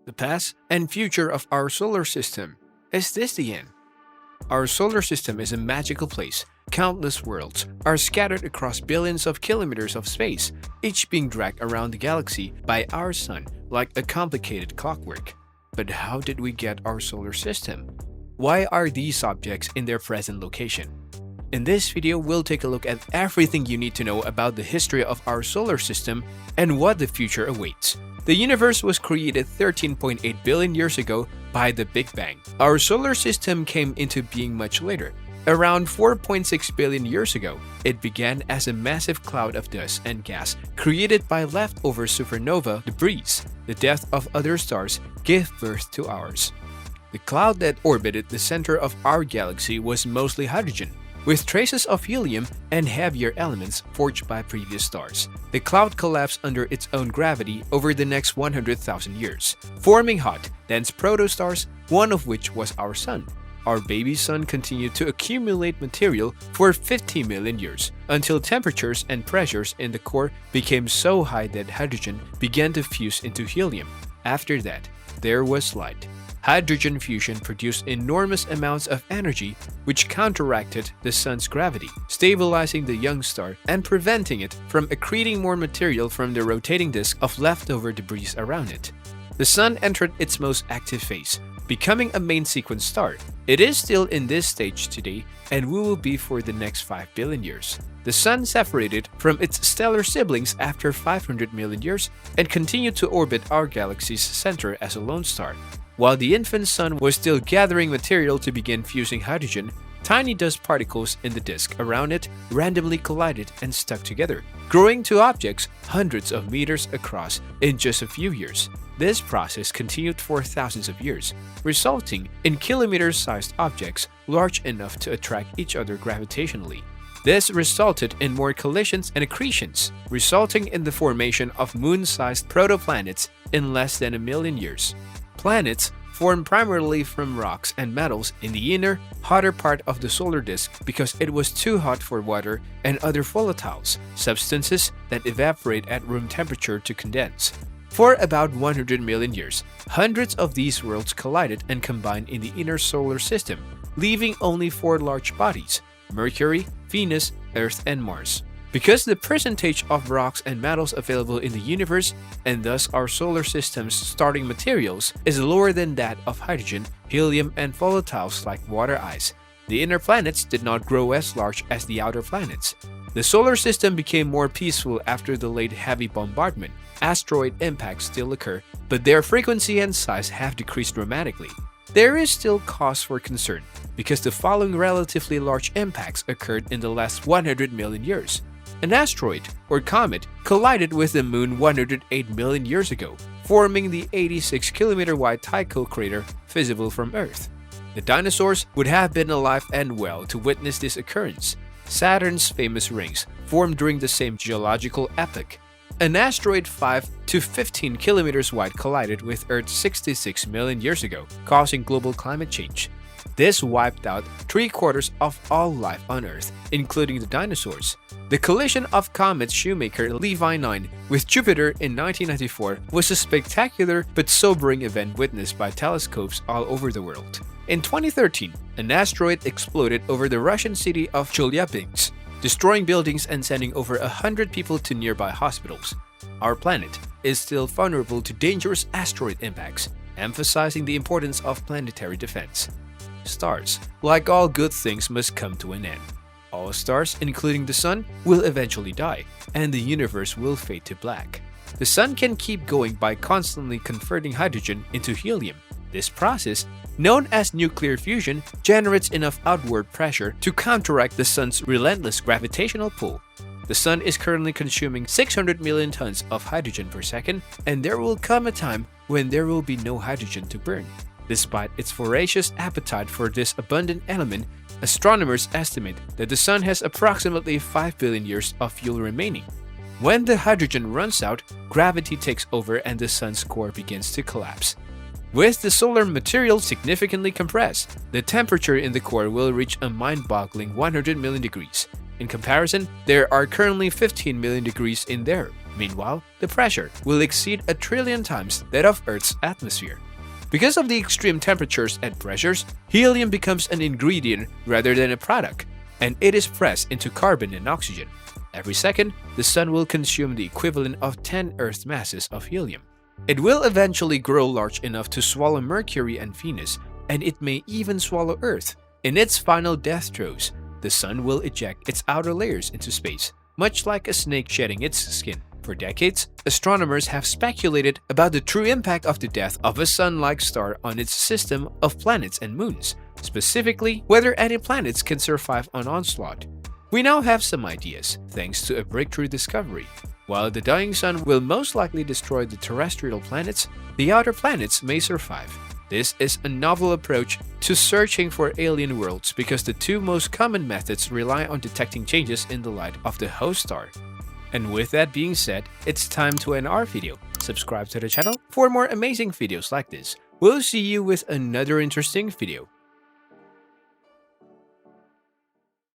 the past and future of our solar system. Is this the end? Our solar system is a magical place. Countless worlds are scattered across billions of kilometers of space, each being dragged around the galaxy by our sun like a complicated clockwork. But how did we get our solar system? Why are these objects in their present location? In this video, we'll take a look at everything you need to know about the history of our solar system and what the future awaits. The universe was created 13.8 billion years ago by the Big Bang. Our solar system came into being much later. Around 4.6 billion years ago, it began as a massive cloud of dust and gas created by leftover supernova debris. The death of other stars gave birth to ours. The cloud that orbited the center of our galaxy was mostly hydrogen, with traces of helium and heavier elements forged by previous stars. The cloud collapsed under its own gravity over the next 100,000 years, forming hot, dense protostars, one of which was our Sun. Our baby Sun continued to accumulate material for 50 million years, until temperatures and pressures in the core became so high that hydrogen began to fuse into helium. After that, there was light. Hydrogen fusion produced enormous amounts of energy which counteracted the Sun's gravity, stabilizing the young star and preventing it from accreting more material from the rotating disk of leftover debris around it. The Sun entered its most active phase, becoming a main sequence star. It is still in this stage today and will be for the next 5 billion years. The Sun separated from its stellar siblings after 500 million years and continued to orbit our galaxy's center as a lone star. While the infant Sun was still gathering material to begin fusing hydrogen, tiny dust particles in the disk around it randomly collided and stuck together, growing to objects hundreds of meters across in just a few years. This process continued for thousands of years, resulting in kilometer-sized objects large enough to attract each other gravitationally. This resulted in more collisions and accretions, resulting in the formation of moon-sized protoplanets in less than a million years. Planets form primarily from rocks and metals in the inner, hotter part of the solar disk because it was too hot for water and other volatiles, substances that evaporate at room temperature to condense. For about 100 million years, hundreds of these worlds collided and combined in the inner solar system, leaving only 4 large bodies: Mercury, Venus, Earth, and Mars. Because the percentage of rocks and metals available in the universe, and thus our solar system's starting materials, is lower than that of hydrogen, helium, and volatiles like water ice, the inner planets did not grow as large as the outer planets. The solar system became more peaceful after the late heavy bombardment. Asteroid impacts still occur, but their frequency and size have decreased dramatically. There is still cause for concern, because the following relatively large impacts occurred in the last 100 million years. An asteroid, or comet, collided with the Moon 108 million years ago, forming the 86-kilometer-wide Tycho crater visible from Earth. The dinosaurs would have been alive and well to witness this occurrence. Saturn's famous rings formed during the same geological epoch. An asteroid 5 to 15 kilometers wide collided with Earth 66 million years ago, causing global climate change. This wiped out 3/4 of all life on Earth, including the dinosaurs. The collision of comet Shoemaker Levi 9 with Jupiter in 1994 was a spectacular but sobering event witnessed by telescopes all over the world. In 2013, an asteroid exploded over the Russian city of Chelyabinsk, destroying buildings and sending over 100 people to nearby hospitals. Our planet is still vulnerable to dangerous asteroid impacts, emphasizing the importance of planetary defense. Stars, like all good things, must come to an end. All stars, including the Sun, will eventually die, and the universe will fade to black. The Sun can keep going by constantly converting hydrogen into helium. This process, known as nuclear fusion, generates enough outward pressure to counteract the Sun's relentless gravitational pull. The Sun is currently consuming 600 million tons of hydrogen per second, and there will come a time when there will be no hydrogen to burn. Despite its voracious appetite for this abundant element, astronomers estimate that the Sun has approximately 5 billion years of fuel remaining. When the hydrogen runs out, gravity takes over and the Sun's core begins to collapse. With the solar material significantly compressed, the temperature in the core will reach a mind-boggling 100 million degrees. In comparison, there are currently 15 million degrees in there. Meanwhile, the pressure will exceed 1,000,000,000 times that of Earth's atmosphere. Because of the extreme temperatures and pressures, helium becomes an ingredient rather than a product, and it is pressed into carbon and oxygen. Every second, the Sun will consume the equivalent of 10 Earth masses of helium. It will eventually grow large enough to swallow Mercury and Venus, and it may even swallow Earth. In its final death throes, the Sun will eject its outer layers into space, much like a snake shedding its skin. For decades, astronomers have speculated about the true impact of the death of a Sun-like star on its system of planets and moons, specifically whether any planets can survive an onslaught. We now have some ideas, thanks to a breakthrough discovery. While the dying Sun will most likely destroy the terrestrial planets, the outer planets may survive. This is a novel approach to searching for alien worlds because the two most common methods rely on detecting changes in the light of the host star. And with that being said, it's time to end our video. Subscribe to the channel for more amazing videos like this. We'll see you with another interesting video.